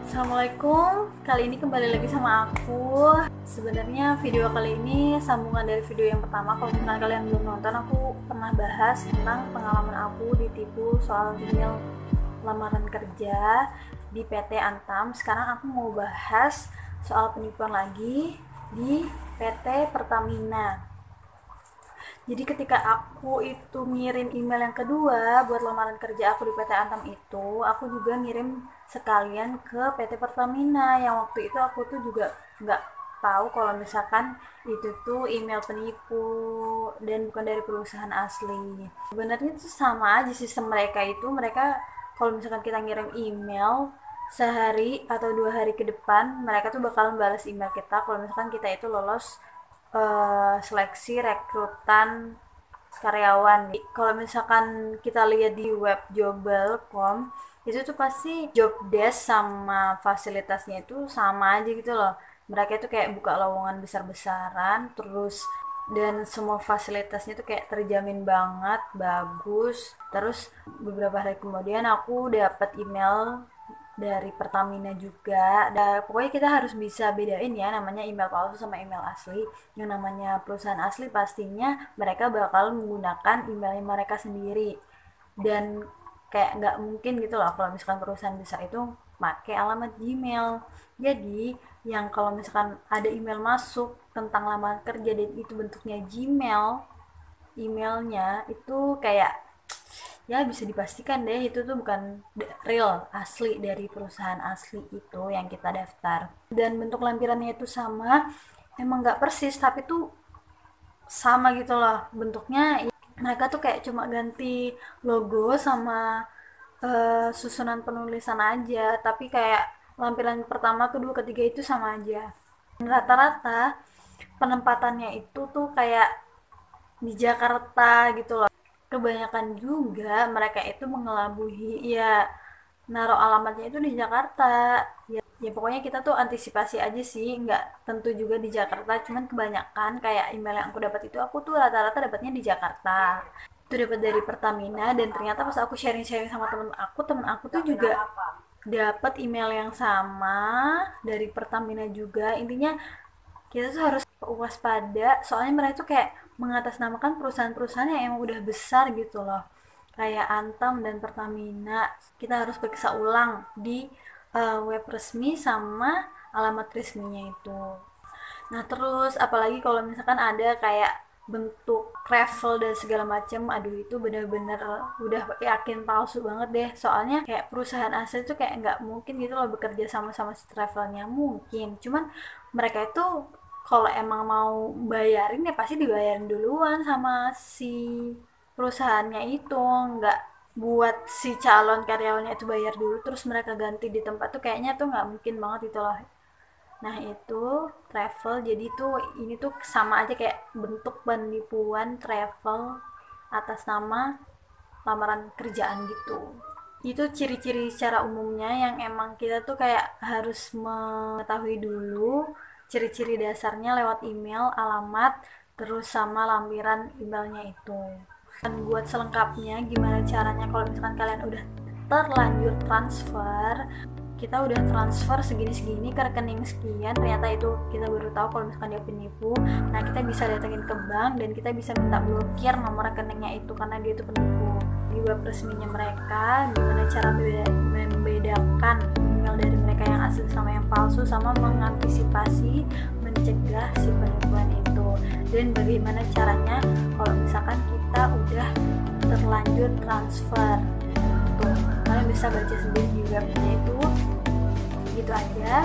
Assalamualaikum, kali ini kembali lagi sama aku. Sebenarnya video kali ini sambungan dari video yang pertama. Kalau misalkan kalian belum nonton, aku pernah bahas tentang pengalaman aku ditipu soal email lamaran kerja di PT Antam. Sekarang aku mau bahas soal penipuan lagi di PT Pertamina. Jadi ketika aku itu ngirim email yang kedua buat lamaran kerja aku di PT Antam itu, aku juga ngirim sekalian ke PT Pertamina yang waktu itu aku tuh juga nggak tahu kalau misalkan itu tuh email penipu dan bukan dari perusahaan asli. Sebenarnya itu sama aja sistem mereka itu, mereka kalau misalkan kita ngirim email sehari atau 2 hari ke depan, mereka tuh bakalan balas email kita kalau misalkan kita itu lolos seleksi rekrutan karyawan. Kalau misalkan kita lihat di web jobbel.com itu tuh pasti job desk sama fasilitasnya itu sama aja gitu loh. Mereka itu kayak buka lowongan besar-besaran terus, dan semua fasilitasnya tuh kayak terjamin banget, bagus. Terus beberapa hari kemudian aku dapat email dari Pertamina juga. Pokoknya kita harus bisa bedain ya namanya email palsu sama email asli. Yang namanya perusahaan asli pastinya mereka bakal menggunakan emailnya mereka sendiri, dan kayak nggak mungkin gitu loh kalau misalkan perusahaan besar itu pakai alamat Gmail. Jadi yang kalau misalkan ada email masuk tentang lamaran kerja dan itu bentuknya Gmail, emailnya itu kayak ya bisa dipastikan deh itu tuh bukan real asli dari perusahaan asli itu yang kita daftar. Dan bentuk lampirannya itu sama, emang nggak persis tapi tuh sama gitu loh bentuknya. Mereka tuh kayak cuma ganti logo sama susunan penulisan aja, tapi kayak lampiran pertama, kedua, ketiga itu sama aja. Dan rata-rata penempatannya itu tuh kayak di Jakarta gitu loh. Kebanyakan juga mereka itu mengelabui, ya naruh alamatnya itu di Jakarta. Ya pokoknya kita tuh antisipasi aja sih, nggak tentu juga di Jakarta, cuman kebanyakan kayak email yang aku dapat itu aku tuh rata-rata dapatnya di Jakarta. Itu dapat dari Pertamina, dan ternyata pas aku sharing-sharing sama temen aku tuh juga dapat email yang sama dari Pertamina juga. Intinya kita tuh harus waspada, soalnya mereka tuh kayak mengatasnamakan perusahaan-perusahaan yang emang udah besar gitu loh, kayak Antam dan Pertamina. Kita harus periksa ulang di web resmi sama alamat resminya itu. Nah terus apalagi kalau misalkan ada kayak bentuk travel dan segala macam, aduh itu bener-bener udah yakin palsu banget deh. Soalnya kayak perusahaan asli tuh kayak nggak mungkin gitu loh bekerja sama-sama si travelnya. Mungkin cuman mereka itu kalau emang mau bayarin ya pasti dibayarin duluan sama si perusahaannya itu, nggak buat si calon karyawannya itu bayar dulu terus mereka ganti di tempat tuh, kayaknya tuh nggak mungkin banget itu loh. Nah itu travel, jadi tuh ini tuh sama aja kayak bentuk penipuan travel atas nama lamaran kerjaan gitu. Itu ciri-ciri secara umumnya yang emang kita tuh kayak harus mengetahui dulu ciri-ciri dasarnya lewat email, alamat, terus sama lampiran emailnya itu. Dan buat selengkapnya gimana caranya kalau misalkan kalian udah terlanjur transfer, kita udah transfer segini-segini ke rekening sekian, ternyata itu kita baru tahu kalau misalkan dia penipu. Nah kita bisa datengin ke bank dan kita bisa minta blokir nomor rekeningnya itu karena dia itu penipu. Di web resminya mereka gimana cara membedakan email dari mereka yang asli sama yang palsu, sama mengantisipasi mencegah si penipuan itu, dan bagaimana caranya kalau misalkan kita udah terlanjur transfer. Tuh, kalian bisa baca sendiri di webnya itu. Gitu aja.